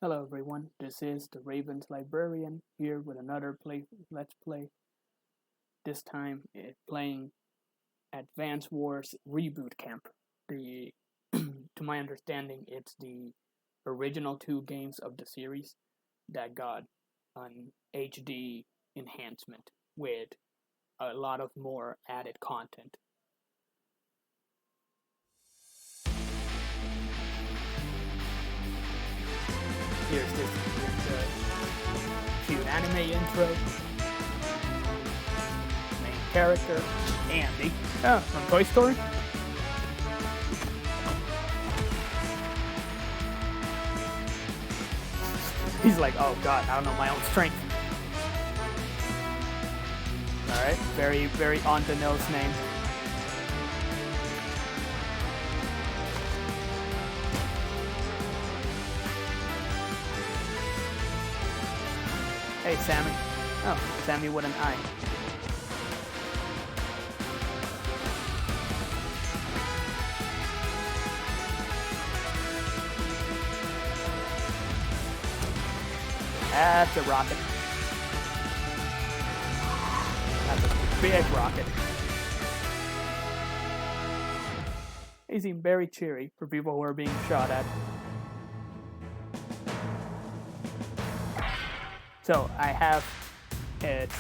Hello everyone, this is the Ravens Librarian here with another Let's Play. This time playing Advance Wars Reboot Camp. The to my understanding, it's the original two games of the series that got an HD enhancement with a lot of more added content. Here's the cute anime intro. Main character, Andy. Oh, from Toy Story? He's like, oh god, I don't know my own strength. Alright, very on the nose name. Hey, Sammy. Oh, Sammy with an I. That's a rocket. That's a big rocket. They seem very cheery for people who are being shot at. So I have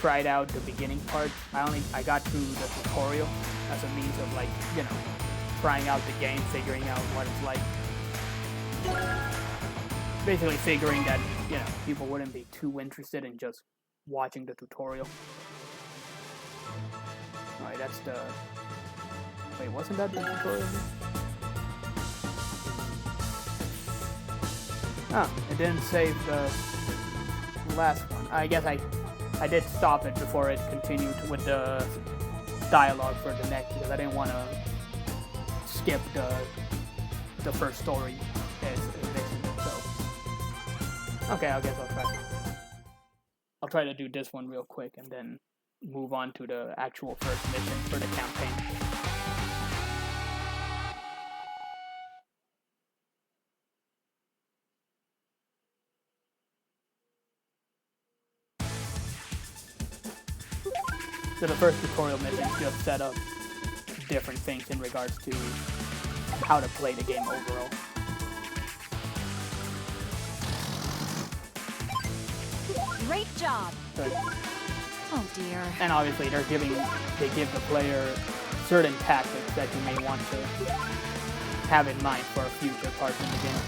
tried out the beginning part. I got through the tutorial as a means of trying out the game, figuring out what it's like. Basically figuring that people wouldn't be too interested in just watching the tutorial. Alright, that's the. Wait, wasn't that the tutorial? Oh, it didn't save the last one. I guess I did stop it before it continued with the dialogue for the next because I didn't want to skip the first story mission. So okay, I guess I'll try to do this one real quick and then move on to the actual first mission for the campaign. So the first tutorial mission just set up different things in regards to how to play the game overall. Great job! Good. Oh dear. And obviously they give the player certain tactics that you may want to have in mind for future parts in the game.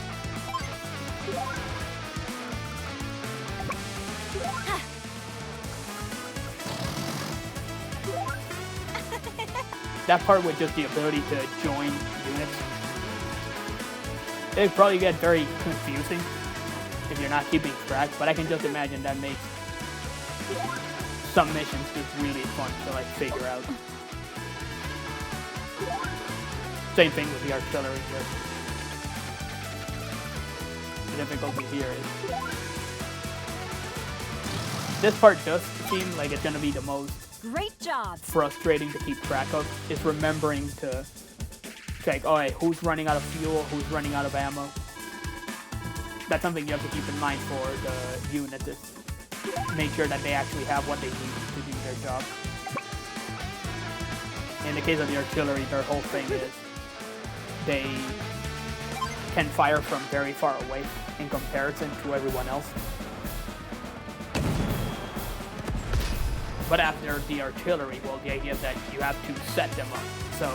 That part with just the ability to join units, it'd probably get very confusing if you're not keeping track, but I can just imagine that makes some missions just really fun to figure out. Same thing with the artillery here. The difficulty here is this part does seem like it's gonna be the most great job. Frustrating to keep track of is remembering to check, oh, hey, who's running out of fuel, who's running out of ammo. That's something you have to keep in mind for the unit, is make sure that they actually have what they need to do their job. In the case of the artillery, their whole thing is they can fire from very far away in comparison to everyone else. But after the artillery, well, the idea is that you have to set them up. So,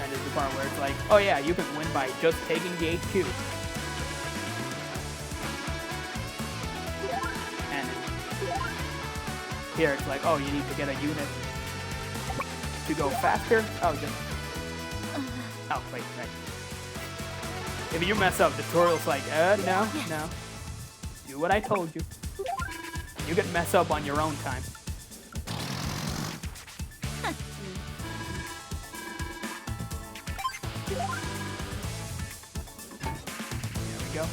and there's the part where it's like, oh yeah, you can win by just taking the HQ. And here it's like, oh, you need to get a unit to go faster. Oh, just wait. If you mess up, the tutorial's like, no. Do what I told you. You can mess up on your own time. There we go.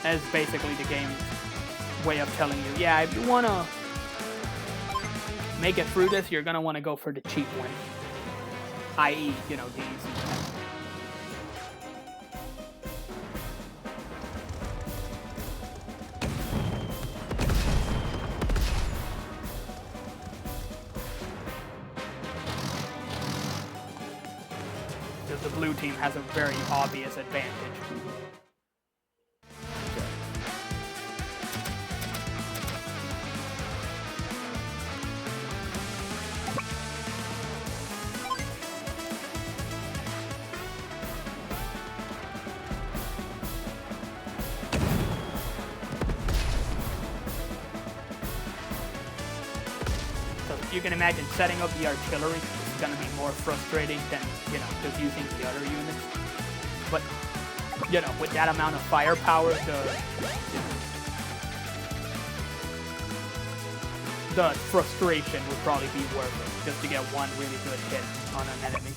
That's basically the game's way of telling you, yeah, if you want to make it through this, you're gonna want to go for the cheap one. I.e., you know, these. Because the blue team has a very obvious advantage. You can imagine setting up the artillery is going to be more frustrating than, you know, just using the other units. But, you know, with that amount of firepower, the frustration would probably be worth it, just to get one really good hit on an enemy.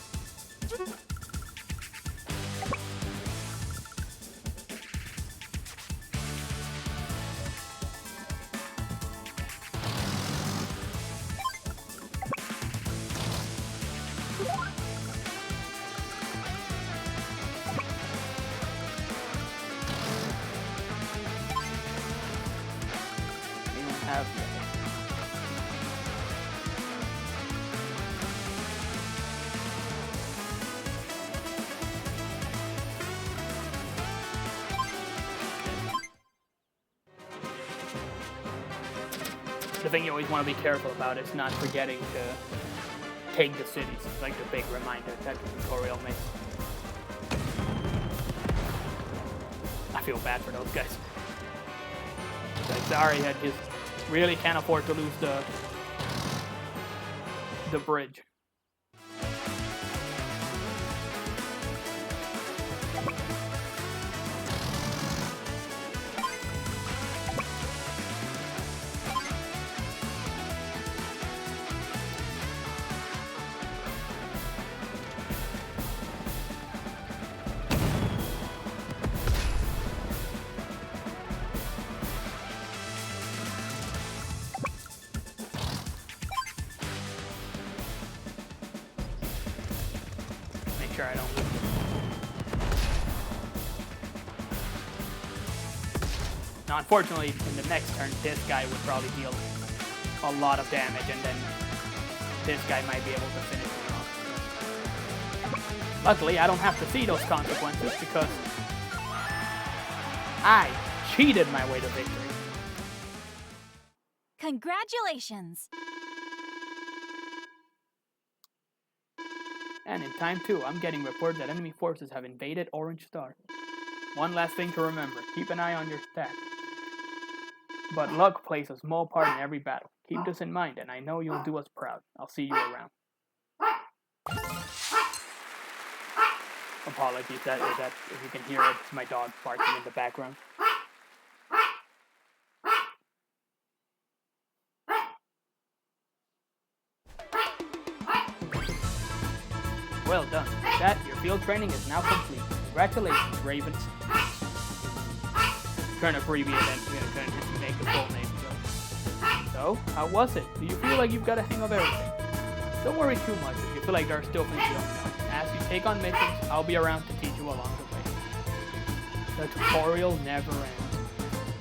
The thing you always want to be careful about is not forgetting to take the cities. It's like the big reminder that the tutorial makes. I feel bad for those guys. Like, sorry, I just really can't afford to lose the bridge. I don't lose. Now, unfortunately, in the next turn, this guy would probably deal a lot of damage, and then this guy might be able to finish me off. Luckily, I don't have to see those consequences because I cheated my way to victory. Congratulations! And in time 2, I'm getting reports that enemy forces have invaded Orange Star. One last thing to remember, keep an eye on your stats. But luck plays a small part in every battle. Keep this in mind, and I know you'll do us proud. I'll see you around. Apologies that if you can hear it, it's my dog barking in the background. Well done. With that, your field training is now complete. Congratulations, Ravens. Trying to abbreviate and trying to make the full name. So, how was it? Do you feel like you've got a hang of everything? Don't worry too much if you feel like there are still things you don't know. As you take on missions, I'll be around to teach you along the way. The tutorial never ends.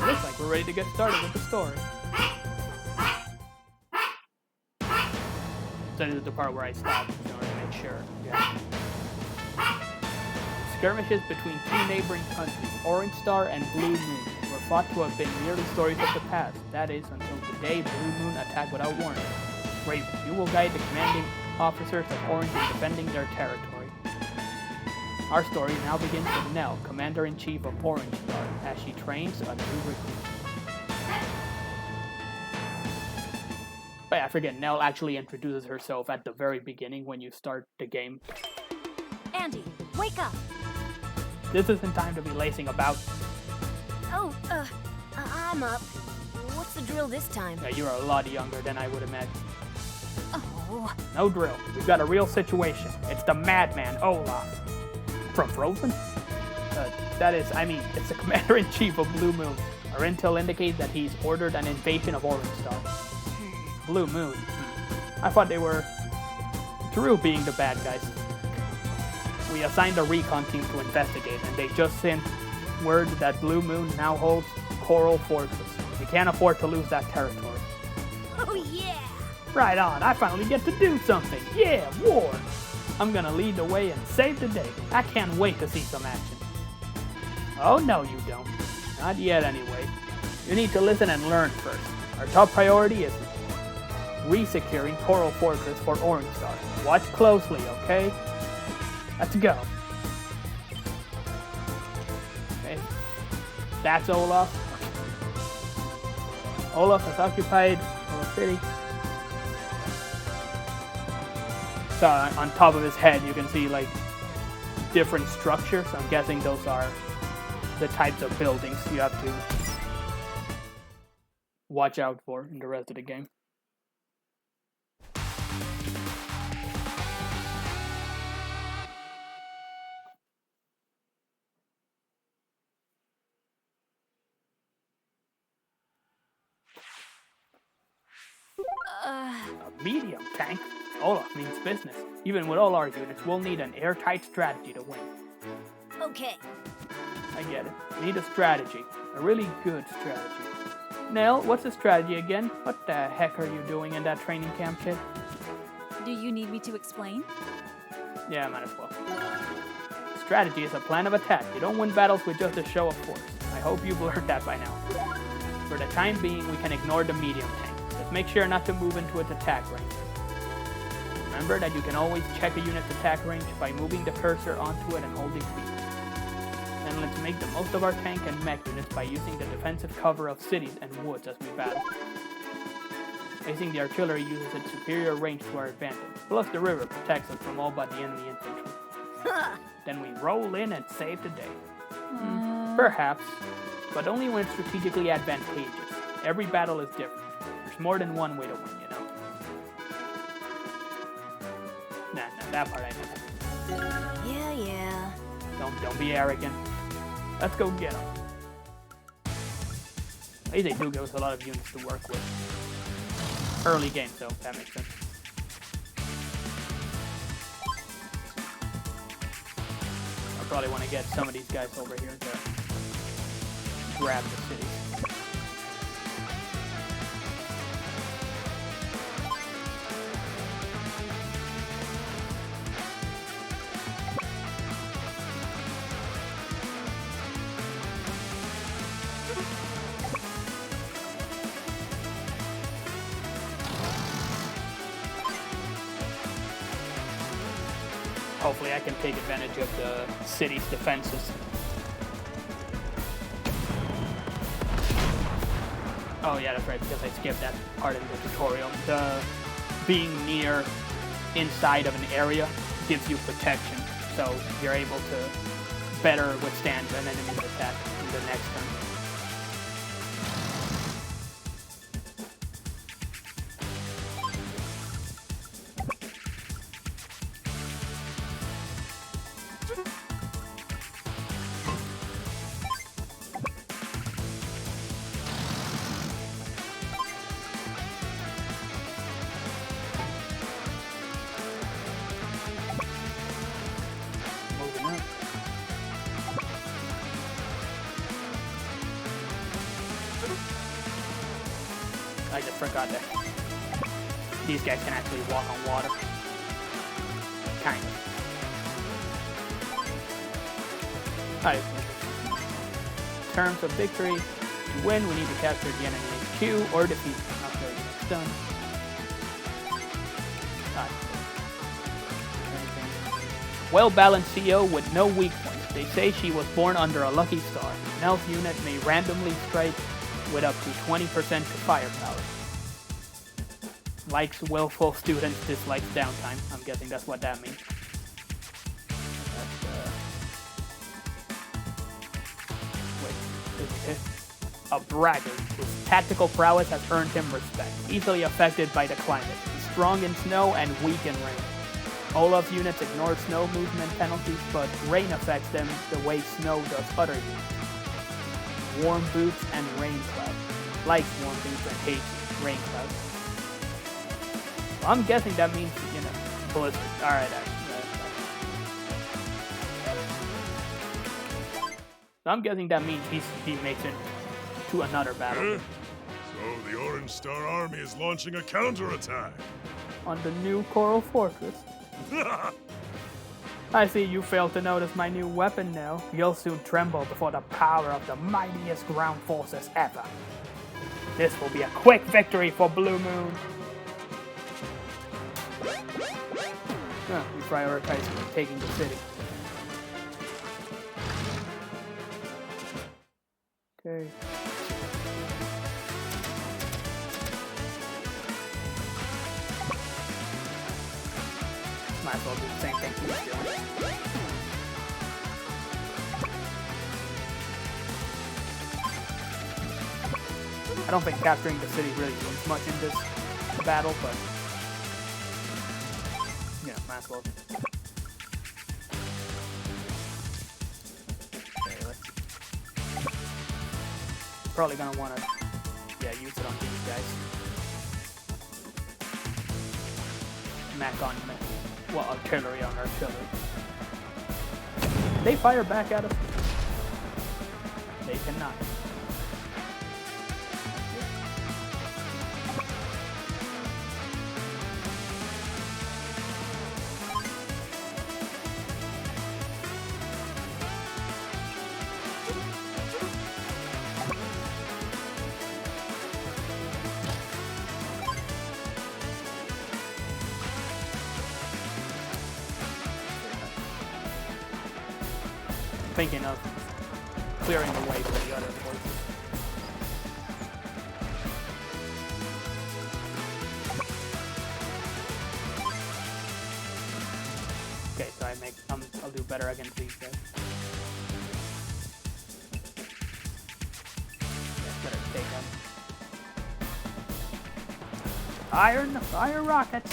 Looks like we're ready to get started with the story. So this is the part where I stopped in order to make sure. Yeah. Skirmishes between two neighboring countries, Orange Star and Blue Moon, were thought to have been merely stories of the past. That is, until the day Blue Moon attacked without warning. Raven, you will guide the commanding officers of Orange in defending their territory. Our story now begins with Nell, Commander-in-Chief of Orange Star, as she trains a new recruit. But I forget, Nell actually introduces herself at the very beginning when you start the game. Andy, wake up! This isn't time to be lacing about. Oh, I'm up. What's the drill this time? Yeah, you're a lot younger than I would imagine. Oh. No drill. We've got a real situation. It's the madman, Olaf. From Frozen? That is, I mean, it's the Commander-in-Chief of Blue Moon. Our intel indicates that he's ordered an invasion of Orange Star. Blue Moon. I thought they were through being the bad guys. We assigned a recon team to investigate, and they just sent word that Blue Moon now holds Coral Fortress. We can't afford to lose that territory. Oh, yeah! Right on, I finally get to do something. Yeah, war! I'm gonna lead the way and save the day. I can't wait to see some action. Oh, no, you don't. Not yet, anyway. You need to listen and learn first. Our top priority is re-securing Coral Fortress for Orange Star. Watch closely, okay? Let's go. Okay. That's Olaf. Olaf has occupied Olaf City. So on top of his head you can see like different structures. I'm guessing those are the types of buildings you have to watch out for in the rest of the game. A medium tank? Olaf means business. Even with all our units, we'll need an airtight strategy to win. Okay. I get it. We need a strategy. A really good strategy. Nell, what's the strategy again? What the heck are you doing in that training camp, kid? Do you need me to explain? Yeah, might as well. Strategy is a plan of attack. You don't win battles with just a show of force. I hope you've learned that by now. For the time being, we can ignore the medium tank. Just make sure not to move into its attack range. Remember that you can always check a unit's attack range by moving the cursor onto it and holding B. And let's make the most of our tank and mech units by using the defensive cover of cities and woods as we battle. Facing the artillery uses its superior range to our advantage, plus the river protects us from all but the enemy infantry. Then we roll in and save the day. Perhaps, but only when it's strategically advantageous. Every battle is different. There's more than one way to win, you know. Nah, that part I know. Yeah. Don't be arrogant. Let's go get them. At least they do give us a lot of units to work with. Early game, so that makes sense. I probably want to get some of these guys over here to grab the cities. Hopefully I can take advantage of the city's defenses. Oh yeah, that's right, because I skipped that part of the tutorial. The being near inside of an area gives you protection, so you're able to better withstand an enemy's attack in the next turn. I just forgot that these guys can actually walk on water. Kind of. Alright. Terms of victory. To win, we need to capture the enemy HQ or defeat them after the unit's done. Well-balanced CO with no weak points. They say she was born under a lucky star. Nell's unit may randomly strike with up to 20% firepower. Likes willful students, dislikes downtime. I'm guessing that's what that means. Wait, is it? A braggart whose tactical prowess has earned him respect. Easily affected by the climate. He's strong in snow and weak in rain. Olaf's units ignore snow movement penalties, but rain affects them the way snow does other units. Warm boots and rain clouds. Likes warm boots and hates rain clouds. I'm guessing that means, Blizzard. Alright, so I'm guessing that means he makes it to another battle. So the Orange Star Army is launching a counterattack. On the new Coral Fortress. I see you failed to notice my new weapon now. You'll soon tremble before the power of the mightiest ground forces ever. This will be a quick victory for Blue Moon. We prioritize taking the city. Okay. Might as well do the same thing he's doing. I don't think capturing the city really means much in this battle, but might as well. Okay, let's see. Probably gonna wanna use it on these guys. Mac on artillery on artillery. They fire back at us. They cannot. Thinking of clearing the way for the other forces. Okay, so I'll do better against these guys. Yeah, better take them. Fire rockets!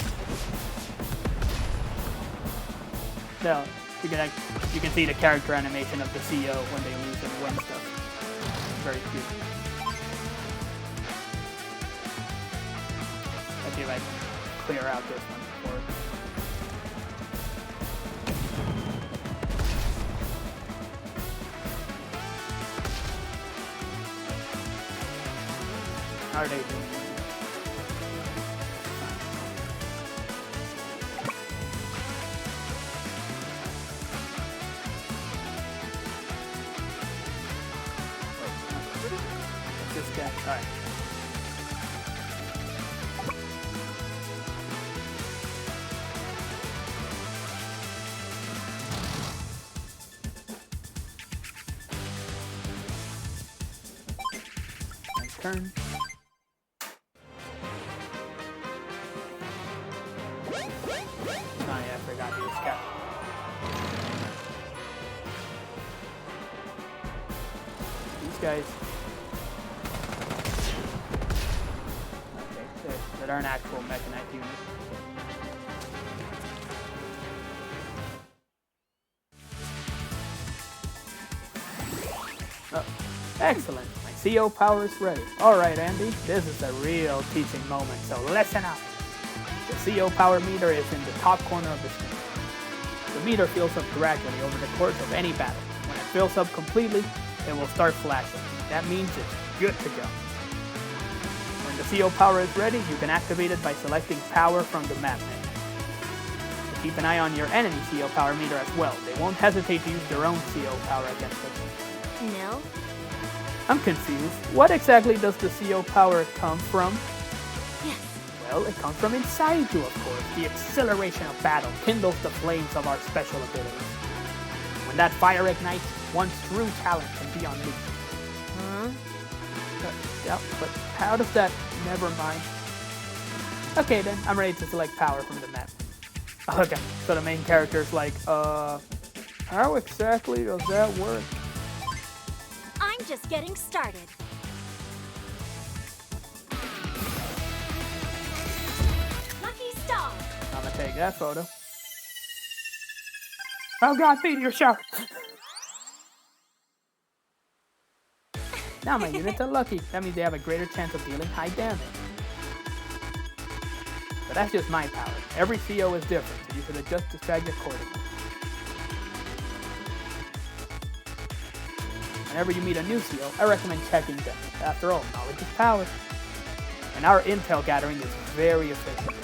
So, you can see the character animation of the CO when they lose and win stuff. Very cute. Let's see if I can clear out this one before. How are they doing? This guy. Alright. Turn. Oh yeah, I forgot he was cat. These guys. Okay, that are an actual mechanized unit. Oh, excellent. My CO power is ready. Alright, Andy, this is a real teaching moment, so listen up. The CO power meter is in the top corner of the screen. The meter fills up gradually over the course of any battle. When it fills up completely, it will start flashing. That means it's good to go. When the CO power is ready, you can activate it by selecting power from the map menu. Keep an eye on your enemy CO power meter as well. They won't hesitate to use their own CO power against us. Nell? I'm confused. What exactly does the CO power come from? Yes. Well, it comes from inside you, of course. The acceleration of battle kindles the flames of our special abilities. When that fire ignites, one's true talent can be unleashed. Huh? Yeah, but how does that... Never mind. Okay then, I'm ready to select power from the map. Okay, so the main character's like, how exactly does that work? I'm just getting started. Lucky star. I'm gonna take that photo. Oh god, meteor shower! Now my units are lucky. That means they have a greater chance of dealing high damage. But that's just my power. Every CO is different, so you should adjust the strategy accordingly. Whenever you meet a new CO, I recommend checking them. After all, knowledge is power. And our intel gathering is very efficient.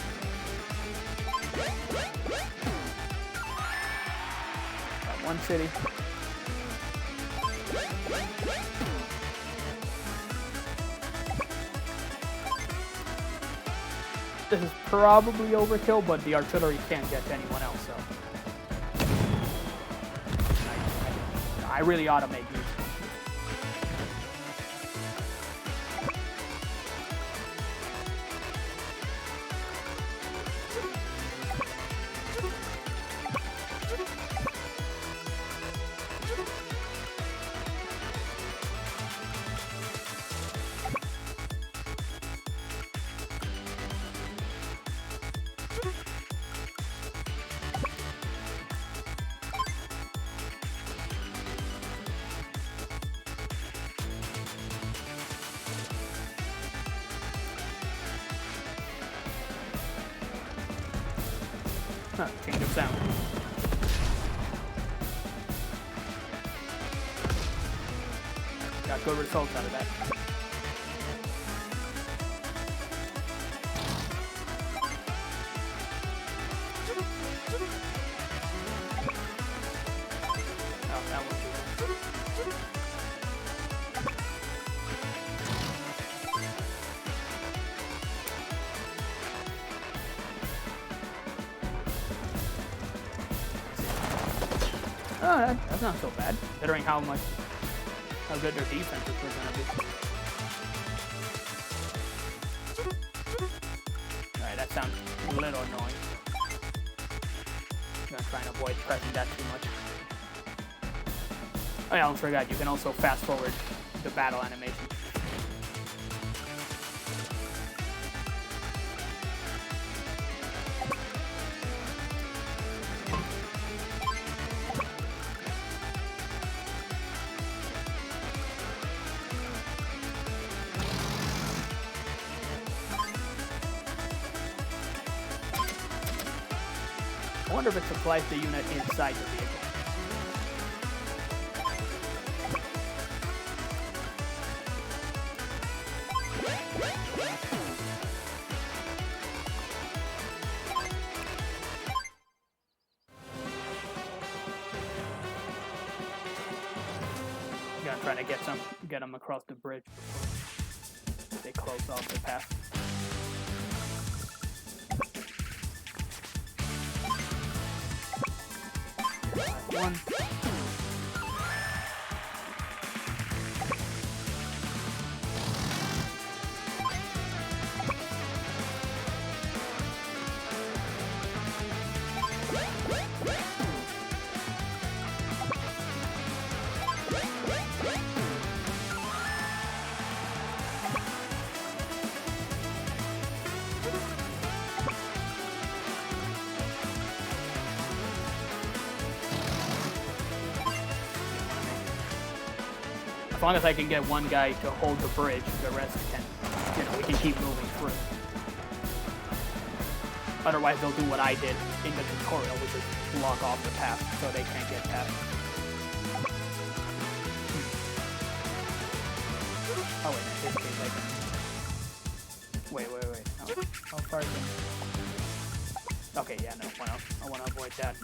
Got one city. This is probably overkill, but the artillery can't get to anyone else, so I really ought to make use. Huh, change of sound. Got good results out of that. Oh, that one too. Oh, that's not so bad, considering how good their defenses were going to be. Alright, that sounds a little annoying. I'm going to try and avoid pressing that too much. Oh yeah, I forgot, you can also fast forward the battle animation. I wonder if it supplies the unit inside the vehicle. I'm gonna try to get them across the bridge before they close off the path. One. As long as I can get one guy to hold the bridge, the rest can, we can keep moving through. Otherwise, they'll do what I did in the tutorial, which is block off the path so they can't get past. Oh wait, in this case I can. Wait. Oh, how far is it? Okay, yeah, no, I want to avoid that.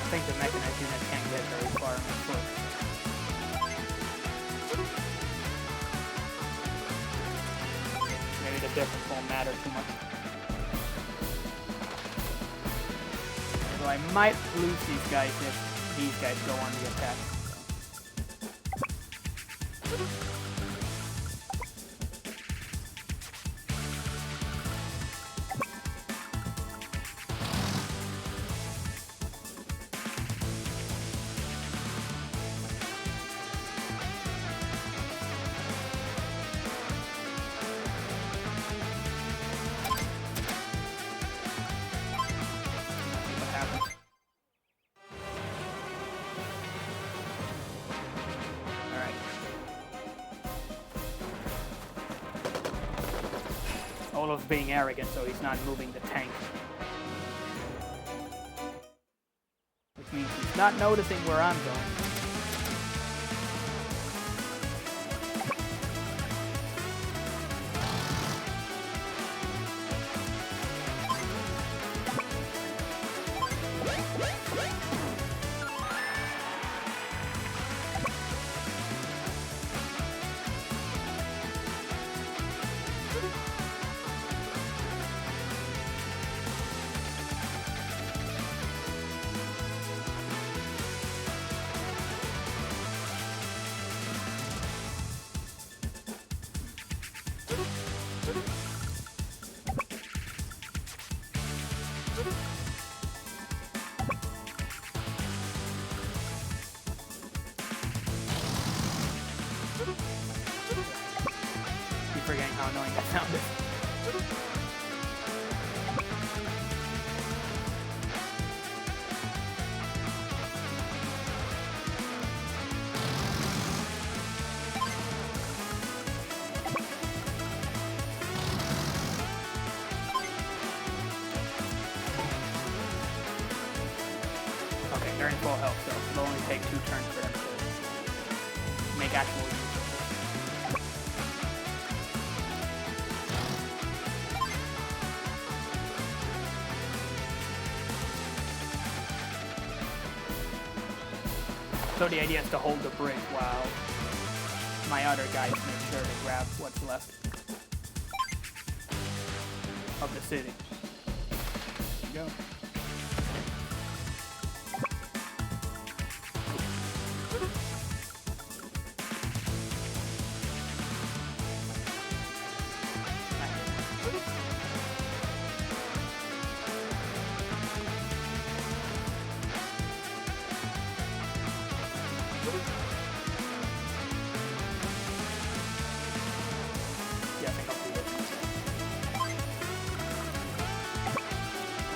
I think the mechanized unit can't get very far on foot. Maybe the difference won't matter too much. So I might lose these guys if these guys go on the attack. So. Olaf's being arrogant, so he's not moving the tank. Which means he's not noticing where I'm going. Keep forgetting how annoying that sound is. Okay, they're in full health, so it'll only take 2 turns for them to make actual use. So the idea is to hold the bridge while my other guys make sure to grab what's left of the city. There you go. Yeah, I think I'll do this instead.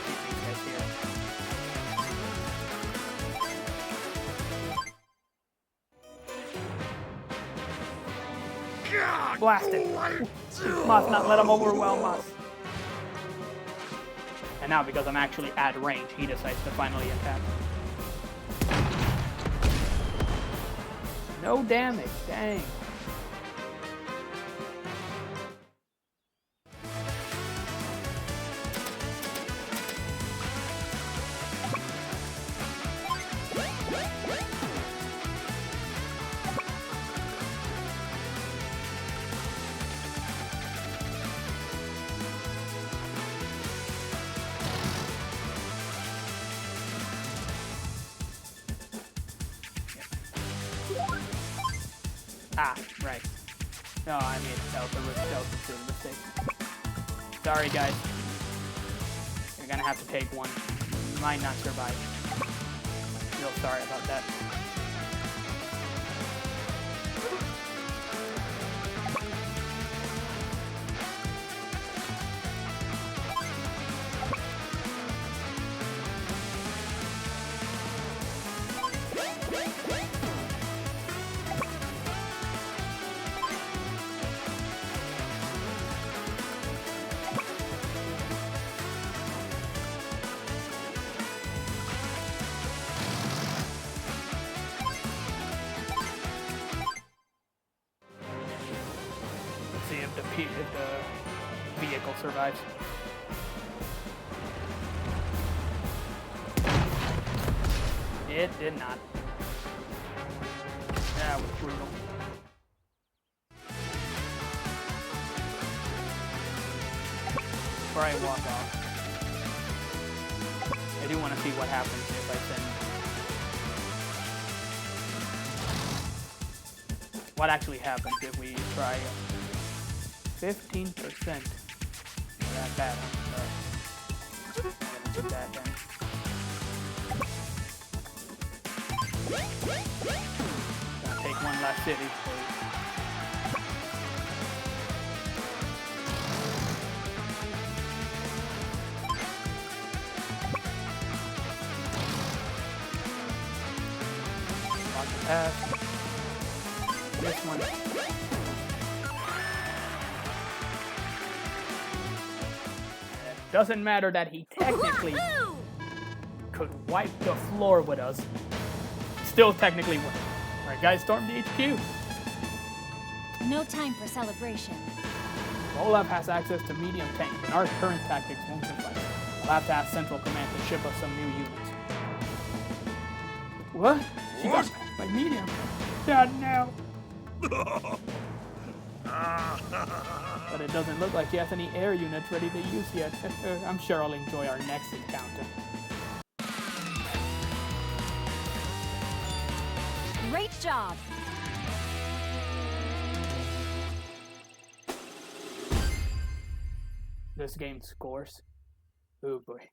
Keep these guys here. Blast it! Must not let him overwhelm us. And now, because I'm actually at range, he decides to finally attack. No damage, dang. Ah, right. No, I mean, that was a stupid mistake. Sorry, guys. You're gonna have to take one. You might not survive. Real sorry about that. See if the vehicle survives. It did not. That was brutal. Before I walk off, I do want to see what happens if I send what actually happens if we try 15% of that battle. I'm gonna do that then. Gonna take one last city. Pass. This one. It doesn't matter that he technically could wipe the floor with us. Still technically win. Alright guys, storm the HQ. No time for celebration. Olaf has access to medium tanks, and our current tactics won't suffice. We'll have to ask Central Command to ship us some new units. What? She got my medium. Not now. But it doesn't look like he has any air units ready to use yet. I'm sure I'll enjoy our next encounter. Great job. This game scores. Oh boy.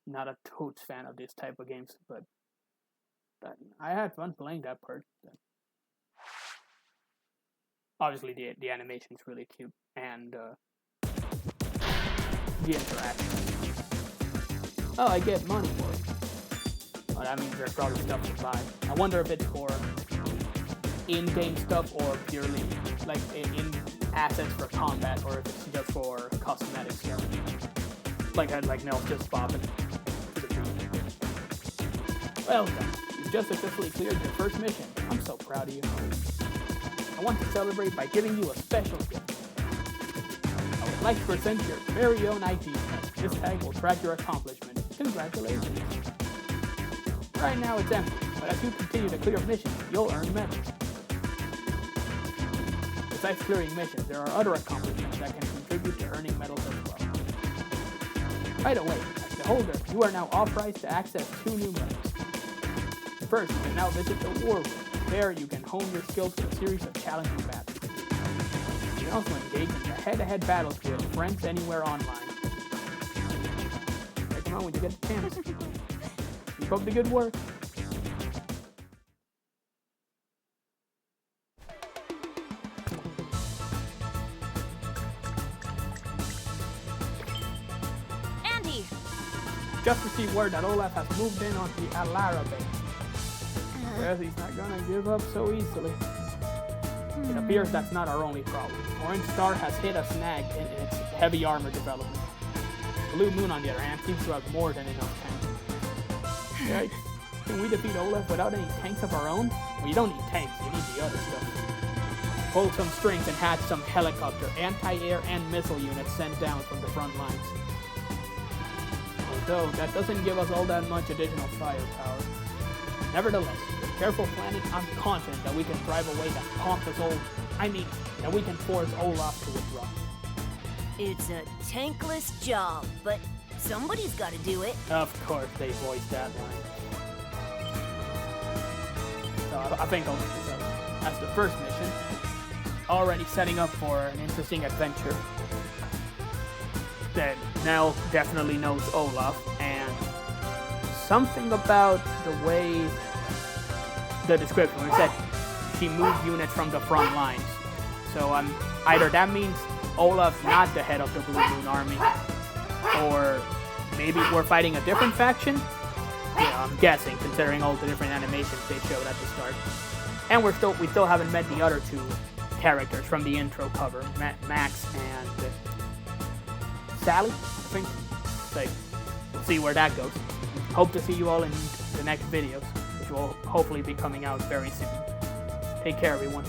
Not a totes fan of this type of games, but I had fun playing that part. Obviously, the animation is really cute, and the interaction. Oh, I get money for it. Oh, that means there's probably stuff to buy. I wonder if it's for in-game stuff or purely like in assets for combat, or if it's just for cosmetic stuff. Like Nell's just bobbing. Well done. You just successfully cleared your first mission. I'm so proud of you. I want to celebrate by giving you a special gift. I would like to present your very own ID tag. This tag will track your accomplishment. Congratulations. Right now it's empty, but as you continue to clear missions, you'll earn medals. Besides clearing missions, there are other accomplishments that can contribute to earning medals as well. By the way, as the holder, you are now authorized to access 2 new medals. First, you can now visit the War Room. There, you can hone your skills for a series of challenging battles. You can also engage in the head-to-head battles with friends anywhere online. Check them out when you get the chance. Keep up the good work. Andy! Just received word that Olaf has moved in onto the Alara base. Yes, he's not gonna give up so easily. It appears that's not our only problem. Orange Star has hit a snag in its heavy armor development. Blue Moon, on the other hand, seems to have more than enough tanks. Yikes. Can we defeat Olaf without any tanks of our own? Well, you don't need tanks, you need the other stuff. Pull some strings and hatch some helicopter, anti-air, and missile units sent down from the front lines. Although, that doesn't give us all that much additional firepower. Nevertheless, with careful planning, I'm confident that we can drive away that pompous that we can force Olaf to withdraw. It's a tankless job, but somebody's got to do it. Of course, they voiced that line. So I think I'll do this as the first mission. Already setting up for an interesting adventure. That Nell definitely knows Olaf, and something about the way the description, it said she moved units from the front lines. So either that means Olaf's not the head of the Blue Moon army, or maybe we're fighting a different faction. Yeah, I'm guessing, considering all the different animations they showed at the start. And we still haven't met the other 2 characters from the intro cover, Max and Sally, I think. So we'll see where that goes. Hope to see you all in the next videos, which will hopefully be coming out very soon. Take care, everyone.